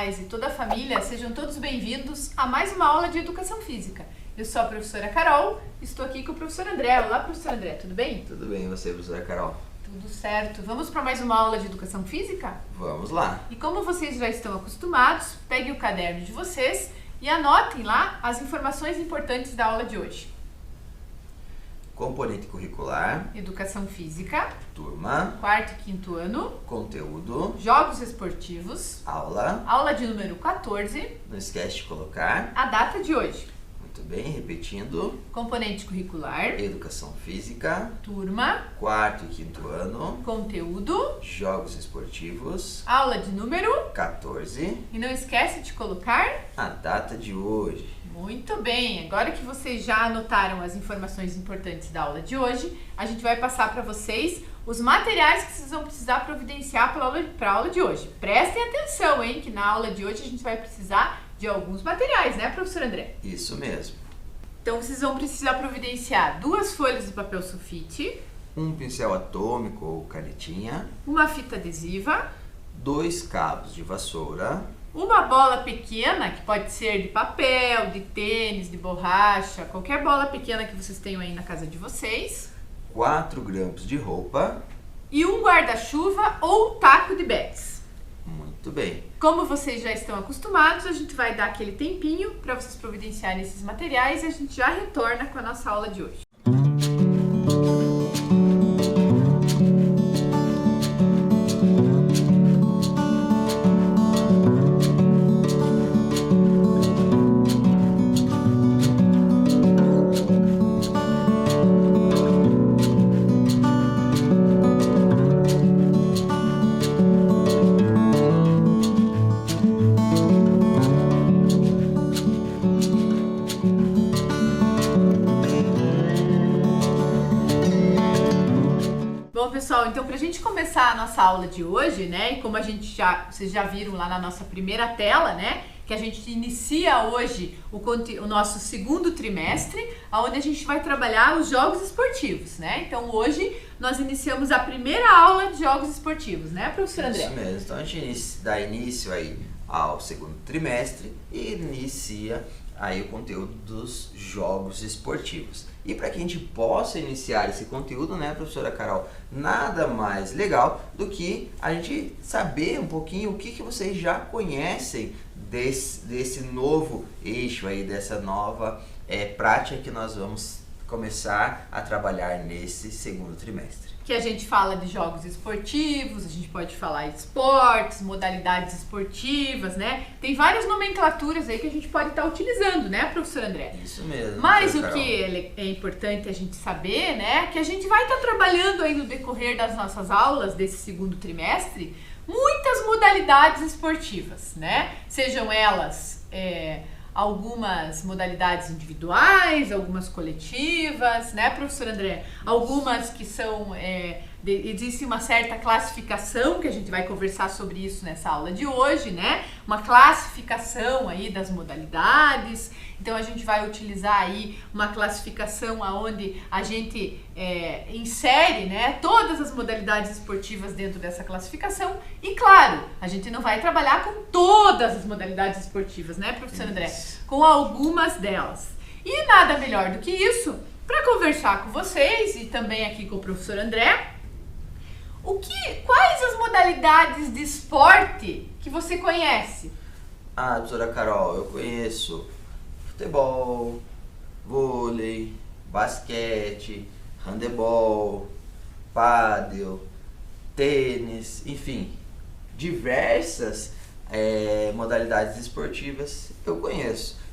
pais e toda a família, sejam todos bem-vindos a mais uma aula de Educação Física. Eu sou a professora Carol, estou aqui com o professor André. Olá, professor André, tudo bem? Tudo bem, e você, professora Carol? Tudo certo. Vamos para mais uma aula de Educação Física? Vamos lá. E como vocês já estão acostumados, peguem o caderno de vocês e anotem lá as informações importantes da aula de hoje. Componente curricular, Educação Física, turma, quarto e quinto ano, conteúdo, Jogos Esportivos, aula. aula de número 14, Não esquece de colocar. a data de hoje. Muito bem, repetindo. Componente curricular, Educação física, turma, quarto e quinto ano, conteúdo, jogos esportivos, aula de número 14, e não esquece de colocar. a data de hoje. Muito bem, agora que vocês já anotaram as informações importantes da aula de hoje, a gente vai passar para vocês os materiais que vocês vão precisar providenciar para a aula de hoje. Prestem atenção, hein, que na aula de hoje a gente vai precisar de alguns materiais, né, professor André? Isso mesmo. Então vocês vão precisar providenciar 2 folhas de papel sulfite, Um pincel atômico ou canetinha, uma fita adesiva, 2 cabos de vassoura, uma bola pequena, que pode ser de papel, de tênis, de borracha, qualquer bola pequena que vocês tenham aí na casa de vocês, 4 grampos de roupa. e um guarda-chuva ou taco de bets. Muito bem. Como vocês já estão acostumados, a gente vai dar aquele tempinho para vocês providenciarem esses materiais e a gente já retorna com a nossa aula de hoje. Bom, pessoal, então pra gente começar a nossa aula de hoje, né, e como vocês já viram lá na nossa primeira tela, né, que a gente inicia hoje o nosso segundo trimestre, onde a gente vai trabalhar os jogos esportivos, né, então hoje nós iniciamos a primeira aula de jogos esportivos, né, professor André? Isso mesmo, então a gente dá início aí ao segundo trimestre e inicia aí o conteúdo dos jogos esportivos. E para que a gente possa iniciar esse conteúdo, né, professora Carol, nada mais legal do que a gente saber um pouquinho o que vocês já conhecem desse novo eixo aí, dessa nova prática que nós vamos começar a trabalhar nesse segundo trimestre. Que a gente fala de jogos esportivos, a gente pode falar esportes, modalidades esportivas, né? Tem várias nomenclaturas aí que a gente pode estar utilizando, né, professor André? Isso mesmo. Mas o Carol, que é importante a gente saber, né, que a gente vai estar trabalhando aí no decorrer das nossas aulas desse segundo trimestre muitas modalidades esportivas, né? Sejam elas algumas modalidades individuais, algumas coletivas, né, professor André? Algumas que são, existe uma certa classificação, que a gente vai conversar sobre isso nessa aula de hoje, né? Uma classificação aí das modalidades. Então a gente vai utilizar aí uma classificação onde a gente insere, né, todas as modalidades esportivas dentro dessa classificação. E claro, a gente não vai trabalhar com todas as modalidades esportivas, né, professor André? Com algumas delas. E nada melhor do que isso para conversar com vocês e também aqui com o professor André. Quais as modalidades de esporte que você conhece? Ah, professora Carol, eu conheço futebol, vôlei, basquete, handebol, pádel, tênis, enfim, diversas modalidades esportivas eu conheço.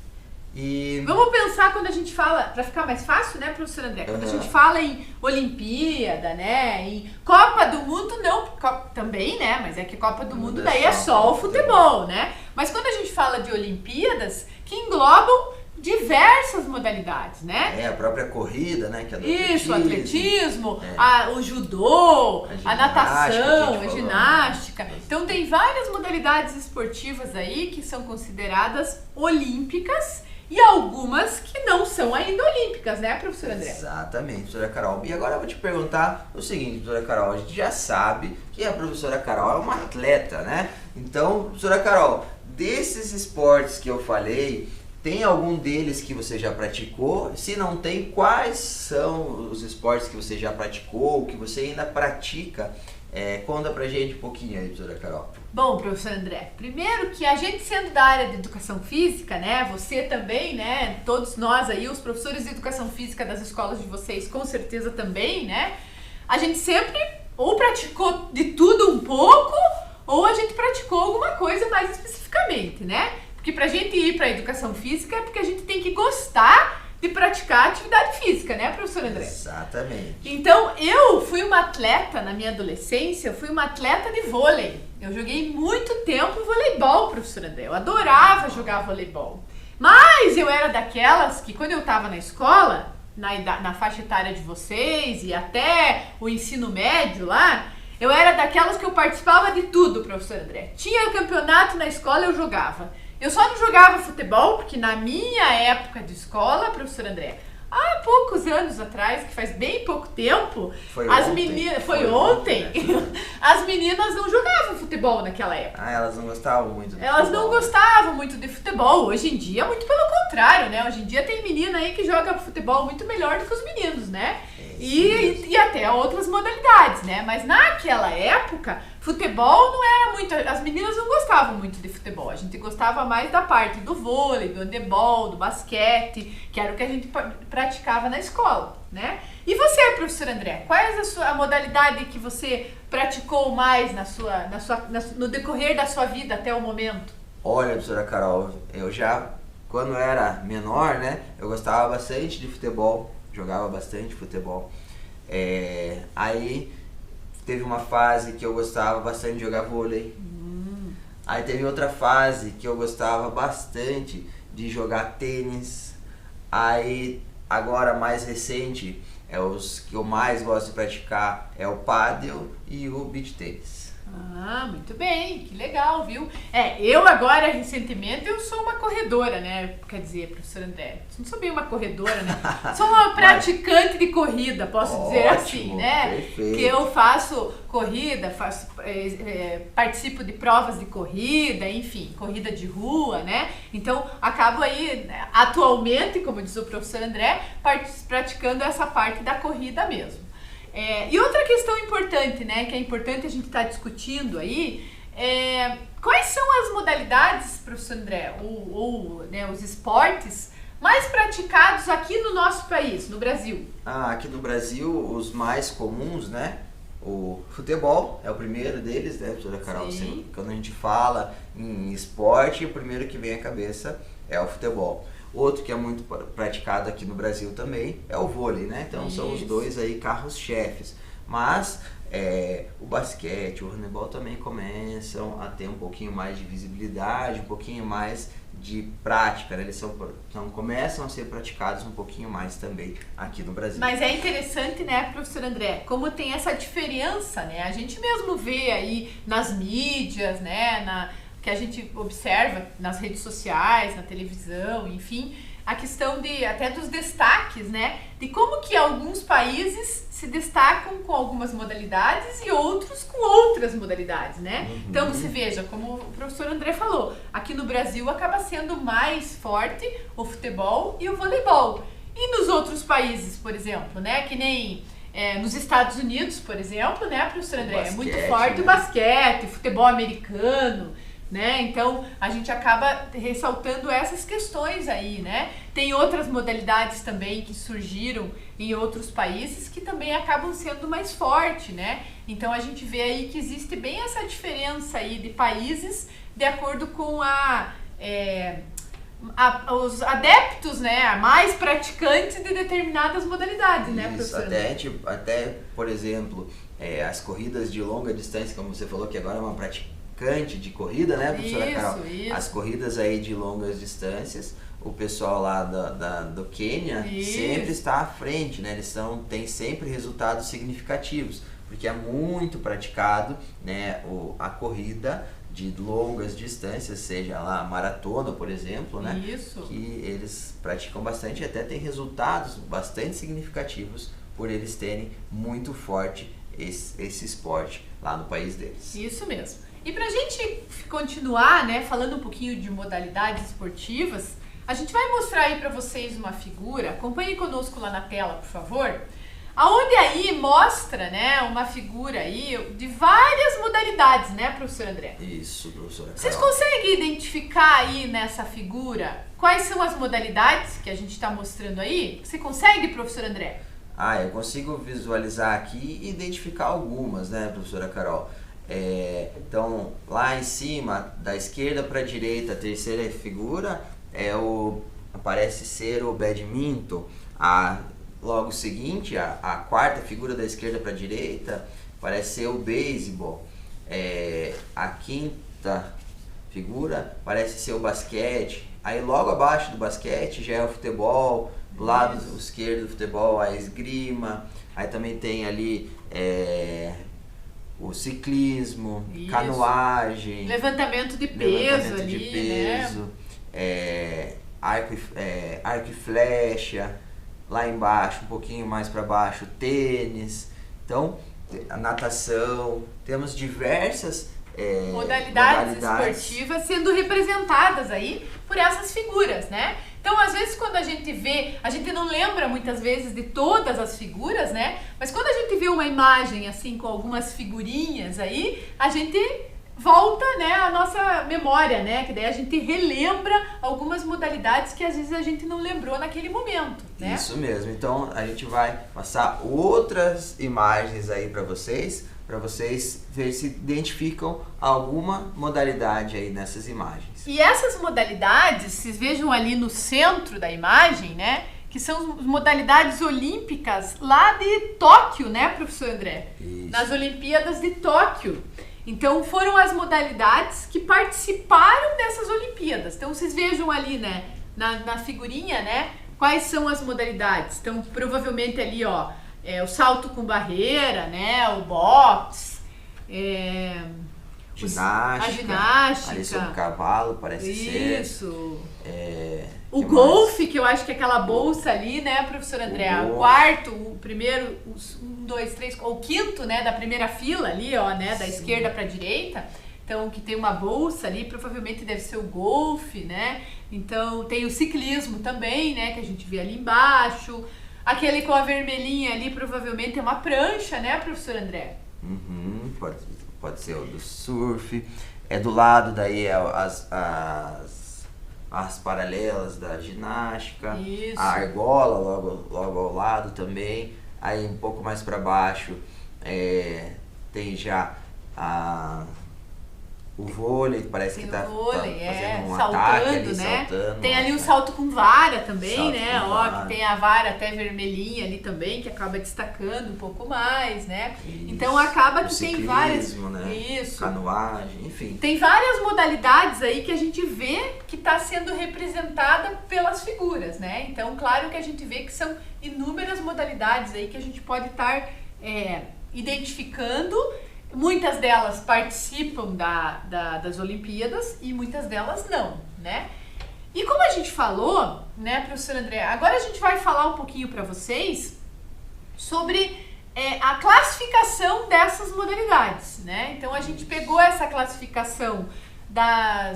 E vamos pensar quando a gente fala, para ficar mais fácil, né, professor André? Quando a gente fala em Olimpíada, né, em Copa do Mundo, não, também, né, mas é que Copa do Mundo daí é só o futebol, né? Mas quando a gente fala de Olimpíadas, que englobam diversas modalidades, né? A própria corrida, né, que é do isso, atletismo, o judô, a natação, a ginástica. Então tem várias modalidades esportivas aí que são consideradas olímpicas e algumas que não são ainda olímpicas, né, professor André? Exatamente, professora Carol. E agora eu vou te perguntar o seguinte, professora Carol, a gente já sabe que a professora Carol é uma atleta, né? Então, professora Carol, desses esportes que eu falei, tem algum deles que você já praticou? Se não tem, quais são os esportes que você já praticou, que você ainda pratica? Conta pra gente um pouquinho aí, professora Carol. Bom, professor André, primeiro que a gente sendo da área de educação física, né, você também, né, todos nós aí, os professores de educação física das escolas de vocês, com certeza também, né, a gente sempre ou praticou de tudo um pouco, ou a gente praticou alguma coisa mais especificamente, né, porque pra gente ir pra educação física é porque a gente tem que gostar de praticar atividade física, né, professor André? Exatamente. Então, eu fui uma atleta na minha adolescência, eu fui uma atleta de vôlei. Eu joguei muito tempo voleibol, professor André. Eu adorava jogar voleibol. Mas eu era daquelas que quando eu estava na escola, na faixa etária de vocês e até o ensino médio lá, eu era daquelas que eu participava de tudo, professor André. Tinha campeonato na escola, eu jogava. Eu só não jogava futebol, porque na minha época de escola, professor André, há poucos anos atrás, que faz bem pouco tempo, Foi as ontem. meninas. Foi ontem. ontem. As meninas não jogavam futebol naquela época. Ah, elas não gostavam muito do Elas futebol. não gostavam muito de futebol. Hoje em dia, muito pelo contrário, né? Hoje em dia tem menina aí que joga futebol muito melhor do que os meninos, né? E até outras modalidades, né? Mas naquela época, futebol não era muito... As meninas não gostavam muito de futebol. A gente gostava mais da parte do vôlei, do handebol, do basquete, que era o que a gente praticava na escola, né? E você, professor André, qual é a modalidade que você praticou mais no decorrer da sua vida até o momento? Olha, professora Carol, eu já, quando eu era menor, né, eu gostava bastante de futebol, jogava bastante futebol. Aí teve uma fase que eu gostava bastante de jogar vôlei. Aí teve outra fase que eu gostava bastante de jogar tênis. Aí, agora mais recente, os que eu mais gosto de praticar é o pádel e o beach tênis. Ah, muito bem, que legal, viu? Eu agora, recentemente, eu sou uma corredora, né? Quer dizer, professor André, não sou bem uma corredora, né? Sou uma praticante de corrida, posso dizer assim, né? Perfeito. Que eu faço corrida, participo de provas de corrida, enfim, corrida de rua, né? Então, acabo aí, atualmente, como diz o professor André, praticando essa parte da corrida mesmo. E outra questão importante, né, que é importante a gente estar discutindo aí, quais são as modalidades, professor André, ou né, os esportes mais praticados aqui no nosso país, no Brasil? Aqui no Brasil, os mais comuns, né, o futebol é o primeiro deles, né, professora Carol? Sim. Quando a gente fala em esporte, o primeiro que vem à cabeça é o futebol. Outro que é muito praticado aqui no Brasil também é o vôlei, né? Então são os dois aí carros-chefes. Mas o basquete, o handebol também começam a ter um pouquinho mais de visibilidade, um pouquinho mais de prática, né? Eles começam a ser praticados um pouquinho mais também aqui no Brasil. Mas é interessante, né, professor André, como tem essa diferença, né? A gente mesmo vê aí nas mídias, né, que a gente observa nas redes sociais, na televisão, enfim, a questão até dos destaques, né? De como que alguns países se destacam com algumas modalidades e outros com outras modalidades, né? Então você veja, como o professor André falou, aqui no Brasil acaba sendo mais forte o futebol e o voleibol. E nos outros países, por exemplo, né? Que nem nos Estados Unidos, por exemplo, né, professor André? Basquete, é muito forte o basquete, o futebol americano, né? Então a gente acaba ressaltando essas questões aí, né? Tem outras modalidades também que surgiram em outros países que também acabam sendo mais fortes, né? Então a gente vê aí que existe bem essa diferença aí de países de acordo com os adeptos, né? Mais praticantes de determinadas modalidades, né, Isso, professor? até, por exemplo, as corridas de longa distância, como você falou que agora é uma praticante de corrida, né, professora Carol? Isso. As corridas aí de longas distâncias, o pessoal lá do Quênia sempre está à frente, né? Eles têm sempre resultados significativos, porque é muito praticado, né, a corrida de longas distâncias, seja lá maratona, por exemplo, né? Isso. Que eles praticam bastante e até tem resultados bastante significativos por eles terem muito forte esse esporte lá no país deles. Isso mesmo. E pra gente continuar, né, falando um pouquinho de modalidades esportivas, a gente vai mostrar aí pra vocês uma figura. Acompanhe conosco lá na tela, por favor. Aonde aí mostra, né, uma figura aí de várias modalidades, né, professor André? Isso, professora Carol. Vocês conseguem identificar aí nessa figura quais são as modalidades que a gente está mostrando aí? Você consegue, professor André? Eu consigo visualizar aqui e identificar algumas, né, professora Carol? Então, lá em cima, da esquerda para a direita, a terceira figura parece ser o badminton. Logo seguinte, a quarta figura da esquerda para a direita parece ser o beisebol. A quinta figura parece ser o basquete. Aí logo abaixo do basquete já é o futebol. Do lado esquerdo do futebol a esgrima. Aí também tem ali o ciclismo, canoagem, levantamento de peso ali, né? Arco e flecha. Lá embaixo, um pouquinho mais para baixo, tênis. Então, a natação. Temos diversas modalidades esportivas sendo representadas aí por essas figuras, né? Então, às vezes, quando a gente vê, a gente não lembra muitas vezes de todas as figuras, né? Mas quando a gente vê uma imagem assim com algumas figurinhas aí, a gente volta, né, a nossa memória, né? Que daí a gente relembra algumas modalidades que às vezes a gente não lembrou naquele momento, né? Isso mesmo. Então, a gente vai passar outras imagens aí para vocês ver se identificam alguma modalidade aí nessas imagens. E essas modalidades, vocês vejam ali no centro da imagem, né? Que são modalidades olímpicas lá de Tóquio, né, professor André? Isso. Nas Olimpíadas de Tóquio. Então foram as modalidades que participaram dessas Olimpíadas. Então vocês vejam ali, né, na figurinha, né, quais são as modalidades. Então provavelmente ali, ó, o salto com barreira, né, o boxe, ginástica, a ginástica. Ali sobre o cavalo, parece ser. Isso. O golfe, que eu acho que é aquela bolsa ali, né, professor André? O quarto, o primeiro, um, dois, três, o quinto, né, da primeira fila ali, ó, né, da esquerda para a direita. Então, que tem uma bolsa ali, provavelmente deve ser o golfe, né? Então, tem o ciclismo também, né, que a gente vê ali embaixo. Aquele com a vermelhinha ali, provavelmente é uma prancha, né, professor André? Pode ser o do surf. Do lado daí as paralelas da ginástica. Isso. A argola logo ao lado também. Aí um pouco mais para baixo tem já o vôlei, parece que tá fazendo um ataque ali, né? saltando. Tem ali o salto com vara também, salto né? Com ó, vara. Que tem a vara até vermelhinha ali também, que acaba destacando um pouco mais, né? Isso. Então acaba que ciclismo, tem várias. né? Isso. Canoagem, enfim. Tem várias modalidades aí que a gente vê que está sendo representada pelas figuras, né? Então, claro que a gente vê que são inúmeras modalidades aí que a gente pode estar identificando. Muitas delas participam das Olimpíadas e muitas delas não, né? E como a gente falou, né, professor André, agora a gente vai falar um pouquinho para vocês sobre a classificação dessas modalidades, né? Então a gente pegou essa classificação da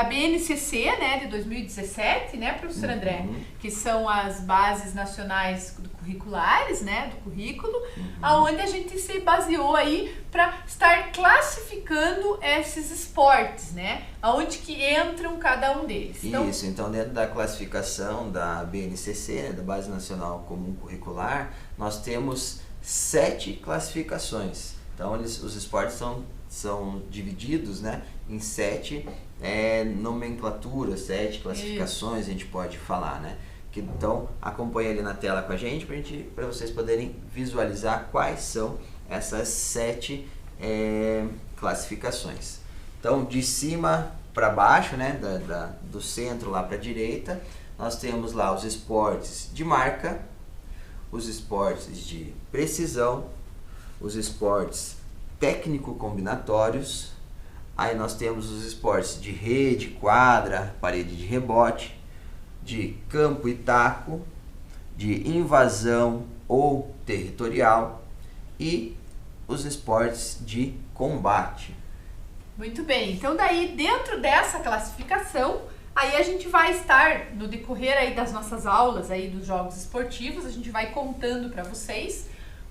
BNCC, né, de 2017, né, professor André? Que são as bases nacionais curriculares, né, do currículo, aonde a gente se baseou aí para estar classificando esses esportes, né, aonde que entram cada um deles. Isso, então dentro da classificação da BNCC, né, da Base Nacional Comum Curricular, nós temos 7 classificações. Então os esportes são divididos, né, em 7 nomenclaturas, 7 classificações. Isso. A gente pode falar, né? Então acompanhe ali na tela com a gente para vocês poderem visualizar quais são essas 7 classificações. Então de cima para baixo, né, do centro lá para a direita, nós temos lá os esportes de marca, os esportes de precisão, os esportes técnico-combinatórios. Aí nós temos os esportes de rede, quadra, parede de rebote, de campo e taco, de invasão ou territorial e os esportes de combate. Muito bem, então daí dentro dessa classificação, aí a gente vai estar no decorrer aí das nossas aulas aí dos jogos esportivos, a gente vai contando para vocês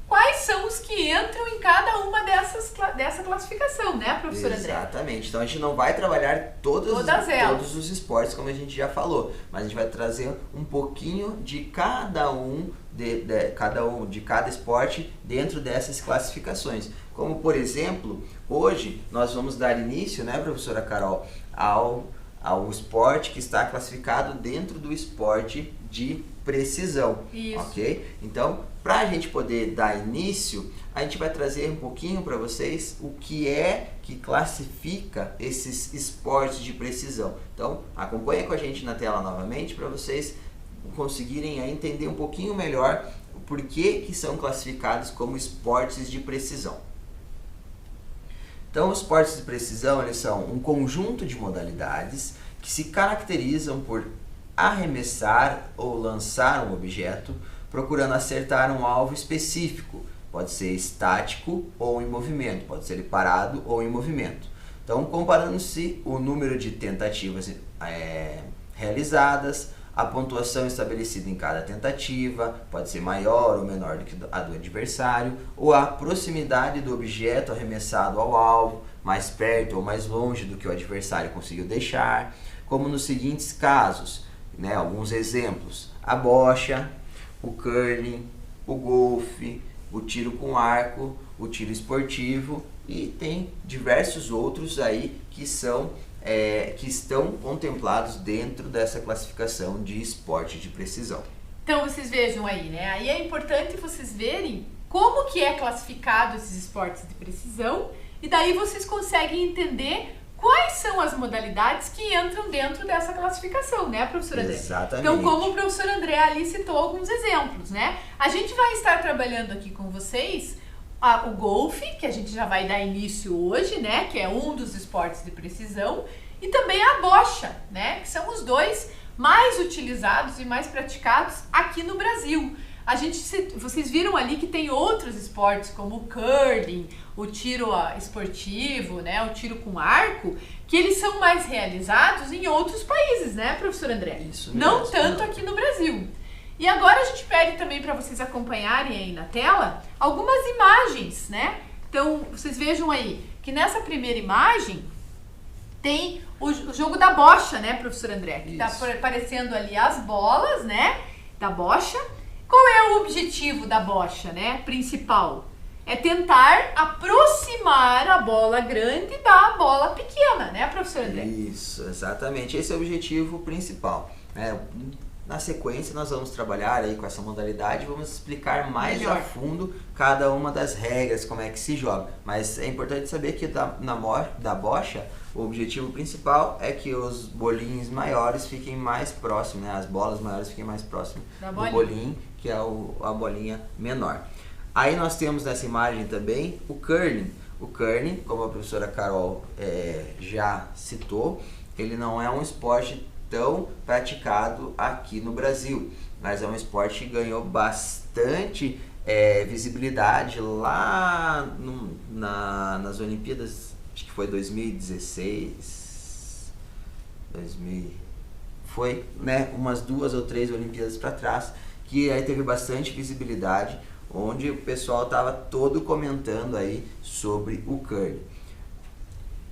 quais são os que entram em cada uma dessa classificação, né, professor André? Exatamente, então a gente não vai trabalhar todos os esportes, como a gente já falou, mas a gente vai trazer um pouquinho de cada de cada esporte dentro dessas classificações. Como, por exemplo, hoje nós vamos dar início, né, professora Carol, ao esporte que está classificado dentro do esporte de precisão. Isso. Ok? Então, para a gente poder dar início, a gente vai trazer um pouquinho para vocês o que é que classifica esses esportes de precisão. Então, acompanha com a gente na tela novamente para vocês conseguirem entender um pouquinho melhor o porquê que são classificados como esportes de precisão. Então, os esportes de precisão, eles são um conjunto de modalidades que se caracterizam por arremessar ou lançar um objeto, procurando acertar um alvo específico. Pode ser estático ou em movimento, pode ser parado ou em movimento. Então, comparando-se o número de tentativas realizadas, a pontuação estabelecida em cada tentativa pode ser maior ou menor do que a do adversário, ou a proximidade do objeto arremessado ao alvo, mais perto ou mais longe do que o adversário conseguiu deixar, como nos seguintes casos, né, alguns exemplos: a bocha, o curling, o golfe, o tiro com arco, o tiro esportivo, e tem diversos outros aí que estão contemplados dentro dessa classificação de esporte de precisão. Então vocês vejam aí, né? Aí é importante vocês verem como que é classificado esses esportes de precisão, e daí vocês conseguem entender quais são as modalidades que entram dentro dessa classificação, né, professor André? Exatamente. Então, como o professor André ali citou alguns exemplos, né? A gente vai estar trabalhando aqui com vocês o golfe, que a gente já vai dar início hoje, né, que é um dos esportes de precisão, e também a bocha, né, que são os dois mais utilizados e mais praticados aqui no Brasil. Vocês viram ali que tem outros esportes como o curling, o tiro esportivo, né, o tiro com arco, que eles são mais realizados em outros países, né, professor André? Isso mesmo. Não tanto aqui no Brasil. E agora a gente pede também para vocês acompanharem aí na tela algumas imagens, né? Então, vocês vejam aí que nessa primeira imagem tem o jogo da bocha, né, professor André? Que está aparecendo ali as bolas, né, da bocha. Qual é o objetivo da bocha, né, principal? É tentar aproximar a bola grande da bola pequena, né, professor André? Isso, exatamente. Esse é o objetivo principal, né? Na sequência, nós vamos trabalhar aí com essa modalidade e vamos explicar mais a fundo cada uma das regras, como é que se joga. Mas é importante saber que da bocha, o objetivo principal é que os bolinhos maiores fiquem mais próximos, né? As bolas maiores fiquem mais próximas do bolinho, que é a bolinha menor. Aí nós temos nessa imagem também o curling. O curling, como a professora Carol já citou, ele não é um esporte tão praticado aqui no Brasil, mas é um esporte que ganhou bastante visibilidade lá nas Olimpíadas, acho que foi 2016, foi, né, umas 2 ou 3 Olimpíadas para trás, que aí teve bastante visibilidade, onde o pessoal estava todo comentando aí sobre o curling.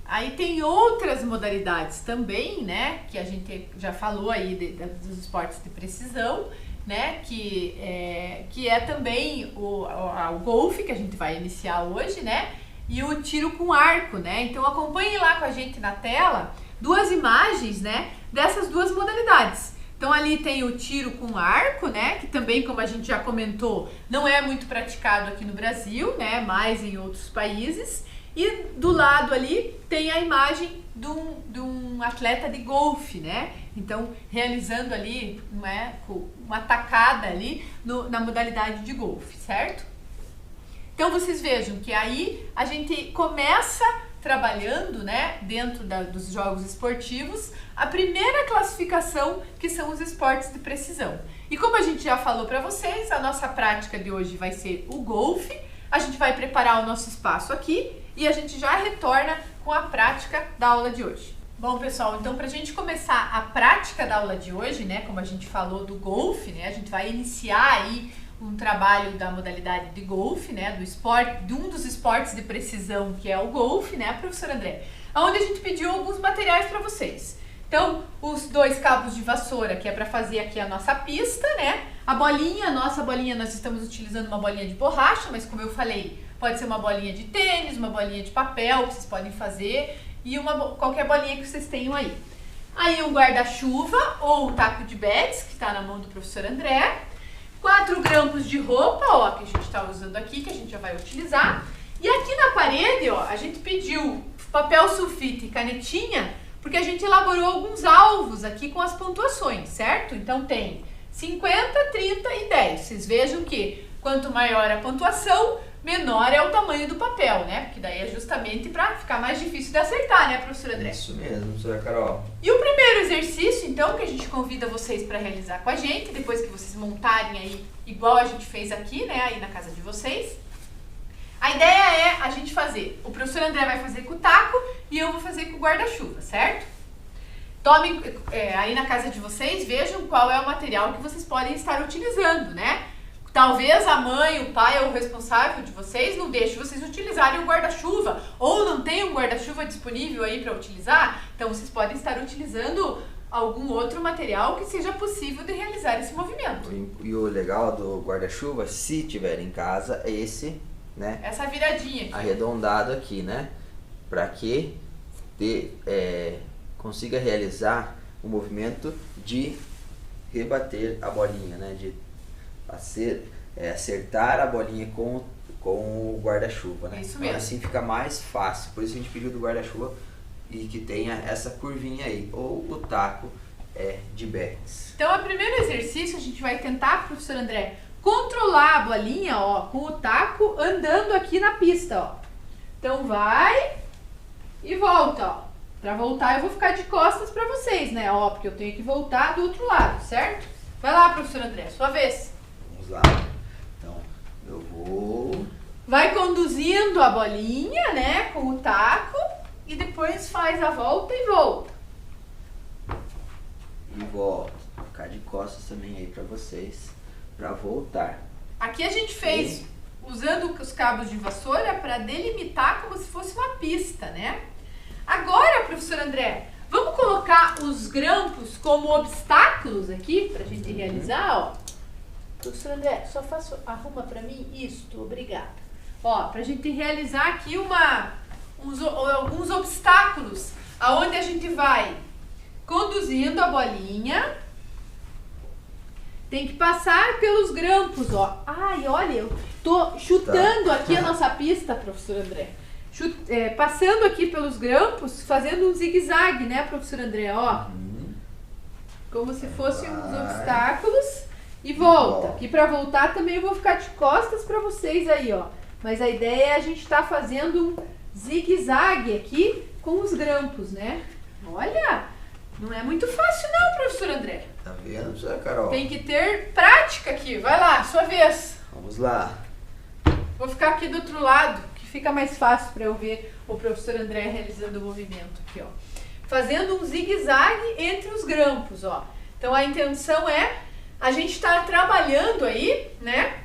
Aí tem outras modalidades também, né, que a gente já falou aí dos esportes de precisão, né, que é também o golfe, que a gente vai iniciar hoje, né, e o tiro com arco, né. Então acompanhem lá com a gente na tela 2 imagens, né, dessas 2 modalidades. Então ali tem o tiro com arco, né, que também, como a gente já comentou, não é muito praticado aqui no Brasil, né, mais em outros países. E do lado ali tem a imagem de um atleta de golfe, né? Então, realizando ali uma tacada ali na modalidade de golfe, certo? Então, vocês vejam que aí a gente começa trabalhando, né, dentro dos jogos esportivos, a primeira classificação, que são os esportes de precisão. E como a gente já falou para vocês, a nossa prática de hoje vai ser o golfe. a gente vai preparar o nosso espaço aqui e a gente já retorna com a prática da aula de hoje. Bom, pessoal, então pra gente começar a prática da aula de hoje, né, como a gente falou do golfe, né, a gente vai iniciar aí um trabalho da modalidade de golfe, né, do esporte, de um dos esportes de precisão que é o golfe, né, professor André, onde a gente pediu alguns materiais para vocês. Então, os 2 cabos de vassoura, que é para fazer aqui a nossa pista, né, a bolinha, nossa bolinha, nós estamos utilizando uma bolinha de borracha, mas como eu falei, pode ser uma bolinha de tênis, uma bolinha de papel, que vocês podem fazer, e qualquer bolinha que vocês tenham aí. Aí um guarda-chuva ou o taco de bets, que está na mão do professor André. 4 grampos de roupa, ó, que a gente está usando aqui, que a gente já vai utilizar. E aqui na parede, ó, a gente pediu papel sulfite e canetinha, porque a gente elaborou alguns alvos aqui com as pontuações, certo? Então tem 50, 30 e 10. Vocês vejam que quanto maior a pontuação, menor é o tamanho do papel, né? Porque daí é justamente para ficar mais difícil de acertar, né, professor André? Isso mesmo, professora Carol. E o primeiro exercício, então, que a gente convida vocês para realizar com a gente, depois que vocês montarem aí, igual a gente fez aqui, né, aí na casa de vocês. A ideia é a gente fazer, o professor André vai fazer com o taco e eu vou fazer com o guarda-chuva, certo? Tomem, aí na casa de vocês, vejam qual é o material que vocês podem estar utilizando, né? Talvez a mãe, o pai ou o responsável de vocês não deixe vocês utilizarem o guarda-chuva ou não tem um guarda-chuva disponível aí para utilizar, então vocês podem estar utilizando algum outro material que seja possível de realizar esse movimento. E o legal do guarda-chuva, se tiver em casa, é esse, né? Essa viradinha aqui. Arredondado aqui, né? Para que consiga realizar o movimento de rebater a bolinha, né? De acertar a bolinha com o guarda-chuva, né? Isso mesmo. Então, assim fica mais fácil. Por isso a gente pediu do guarda-chuva e que tenha essa curvinha aí. Ou o taco de bets. Então, o primeiro exercício a gente vai tentar, professor André, controlar a bolinha, ó, com o taco andando aqui na pista, ó. Então vai e volta, ó. Pra voltar eu vou ficar de costas pra vocês, né? Ó, porque eu tenho que voltar do outro lado, certo? Vai lá, professor André, sua vez. Vamos lá. Então, eu vou... Vai conduzindo a bolinha, né, com o taco e depois faz a volta e volta. E volto. Vou ficar de costas também aí pra vocês, pra voltar. Aqui a gente fez usando os cabos de vassoura para delimitar como se fosse uma pista, né? Agora, professor André, vamos colocar os grampos como obstáculos aqui pra gente realizar, ó. Professor André, só arruma pra mim isto, obrigada. Ó, pra gente realizar aqui alguns obstáculos, aonde a gente vai conduzindo a bolinha, tem que passar pelos grampos, ó. Ai, olha, eu tô chutando aqui a nossa pista, professor André. Passando aqui pelos grampos, fazendo um zigue-zague, né, professor André, ó. Como se fossem uns obstáculos. E volta. E para voltar também eu vou ficar de costas para vocês aí, ó. Mas a ideia é a gente estar fazendo um zigue-zague aqui com os grampos, né? Olha, não é muito fácil não, professor André. Tá vendo, professora Carol? Tem que ter prática aqui. Vai lá, sua vez. Vamos lá. Vou ficar aqui do outro lado, que fica mais fácil para eu ver o professor André realizando o movimento aqui, ó. Fazendo um zigue-zague entre os grampos, ó. Então a intenção é a gente está trabalhando aí, né,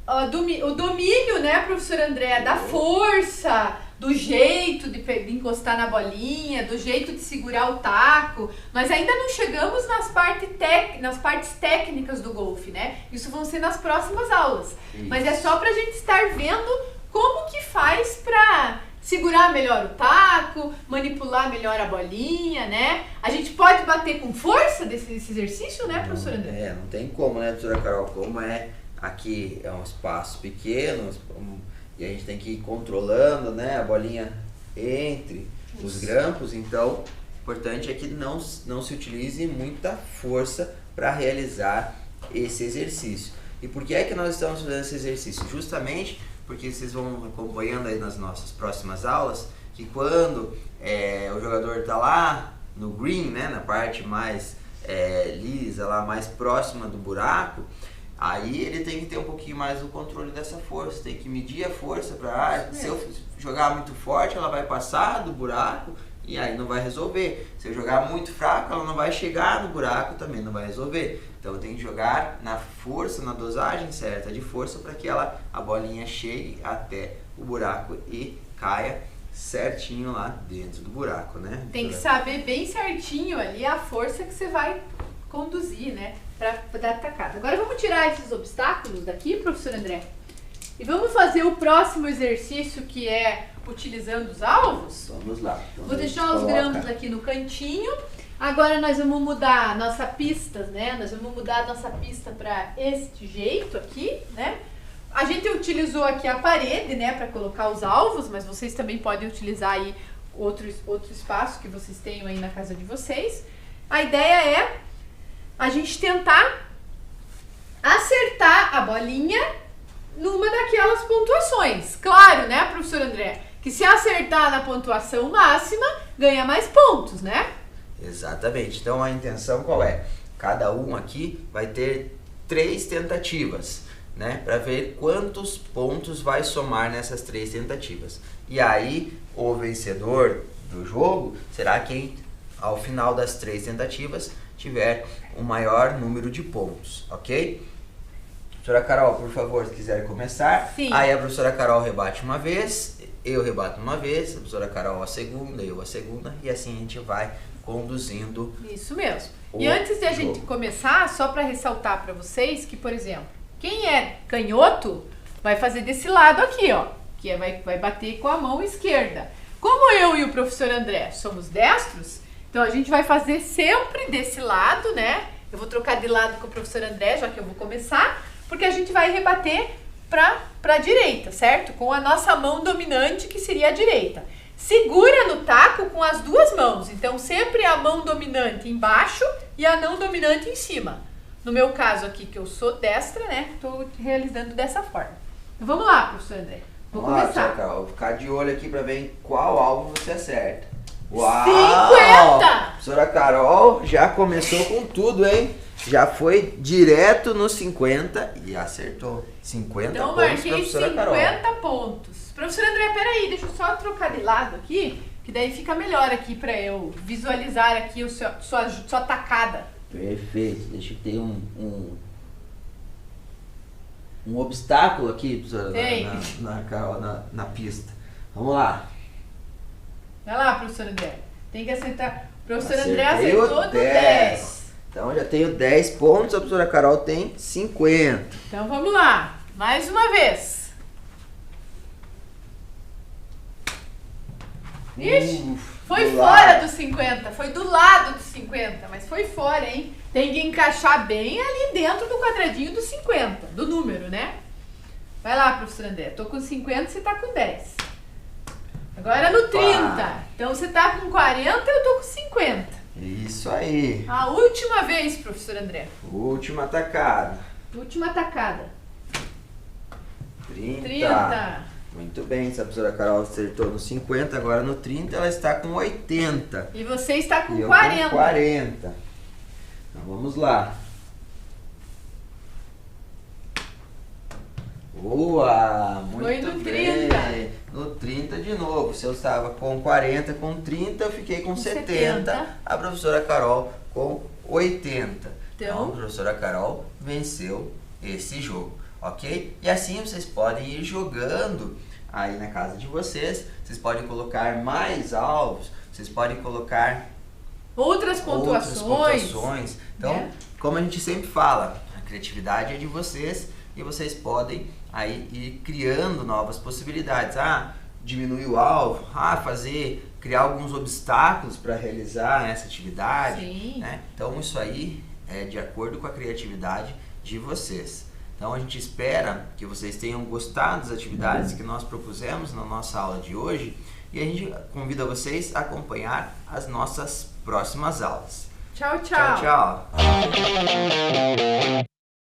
o domínio, né, professor André, da força, do jeito de encostar na bolinha, do jeito de segurar o taco. Nós ainda não chegamos nas partes técnicas do golfe, né? Isso vão ser nas próximas aulas. Isso. Mas é só pra gente estar vendo como que faz pra segurar melhor o taco, manipular melhor a bolinha, né? A gente pode bater com força desse exercício, né, professor André? Não tem como, né, professora Carol? Como aqui é um espaço pequeno e a gente tem que ir controlando, né, a bolinha entre os grampos, então o importante é que não se utilize muita força para realizar esse exercício. E por que é que nós estamos fazendo esse exercício? Justamente porque vocês vão acompanhando aí nas nossas próximas aulas que quando o jogador está lá no green, né, na parte mais lisa, lá mais próxima do buraco, Aí ele tem que ter um pouquinho mais o controle dessa força, tem que medir a força para se eu jogar muito forte, ela vai passar do buraco e aí não vai resolver. Se eu jogar muito fraco, ela não vai chegar no buraco, também não vai resolver. Então eu tenho que jogar na força, na dosagem certa de força para que a bolinha chegue até o buraco e caia certinho lá dentro do buraco, né? Tem que saber bem certinho ali a força que você vai conduzir, né? Para dar atacada. Agora vamos tirar esses obstáculos daqui, professor André, e vamos fazer o próximo exercício, que é utilizando os alvos. Vamos lá. Então, vou deixar os grãos aqui no cantinho. Agora nós vamos mudar a nossa pista, né? Nós vamos mudar a nossa pista para este jeito aqui, né? A gente utilizou aqui a parede, né, para colocar os alvos, mas vocês também podem utilizar aí outro espaço que vocês tenham aí na casa de vocês. A ideia é a gente tentar acertar a bolinha numa daquelas pontuações. Claro, né, professor André, que se acertar na pontuação máxima, ganha mais pontos, né? Exatamente. Então a intenção qual é? Cada um aqui vai ter 3 tentativas, né, para ver quantos pontos vai somar nessas 3 tentativas. E aí o vencedor do jogo será quem, ao final das 3 tentativas, tiver o maior número de pontos, ok? Professora Carol, por favor, se quiser começar. Sim. Aí a professora Carol rebate uma vez, eu rebato uma vez, a professora Carol a segunda, eu a segunda, e assim a gente vai conduzindo. Isso mesmo. E antes de a gente começar, só para ressaltar para vocês que, por exemplo, quem é canhoto vai fazer desse lado aqui, ó, que vai bater com a mão esquerda. Como eu e o professor André somos destros, então a gente vai fazer sempre desse lado, né? Eu vou trocar de lado com o professor André, já que eu vou começar, porque a gente vai rebater para a direita, certo? Com a nossa mão dominante, que seria a direita. Segura no taco com as 2 mãos, então sempre a mão dominante embaixo e a não dominante em cima. No meu caso aqui, que eu sou destra, né? Estou realizando dessa forma. Então, vamos lá, professor André. Vou começar. Carol, vou ficar de olho aqui para ver em qual alvo você acerta. Uau! 50! Professora Carol já começou com tudo, hein? Já foi direto no 50 e acertou. 50 então, pontos, marquei professora 50 Carol. pontos. Professor André, peraí, deixa eu só trocar de lado aqui, que daí fica melhor aqui para eu visualizar aqui sua tacada. Perfeito. Deixa eu ter um obstáculo aqui, professora, na pista. Vamos lá. Vai lá, professor André. Tem que acertar. O professor André Acertei acertou do 10. Então já tenho 10 pontos, a professora Carol tem 50. Então vamos lá. Mais uma vez. Ixi, foi fora dos 50. Foi do lado dos 50, mas foi fora, hein? Tem que encaixar bem ali dentro do quadradinho dos 50, do número, né? Vai lá, professor André. Tô com 50, você tá com 10. Agora no 30. Então você tá com 40, eu tô com 50. Isso aí. A última vez, professor André. Última tacada. Última tacada. 30. Muito bem, se a professora Carol acertou no 50, agora no 30 ela está com 80. E você está com e eu 40. Com 40. Então vamos lá. Boa! Muito Foi no bem. 30. No 30 de novo. Se eu estava com 40, com 30, eu fiquei com 70. A professora Carol com 80. Então, a professora Carol venceu esse jogo, ok? E assim vocês podem ir jogando aí na casa de vocês. Vocês podem colocar mais alvos, vocês podem colocar outras pontuações. Então, como a gente sempre fala, a criatividade é de vocês e vocês podem aí ir criando novas possibilidades. Diminuir o alvo, criar alguns obstáculos para realizar essa atividade. Sim. Né? Então isso aí é de acordo com a criatividade de vocês. Então a gente espera que vocês tenham gostado das atividades que nós propusemos na nossa aula de hoje e a gente convida vocês a acompanhar as nossas próximas aulas. Tchau, tchau. Tchau, tchau.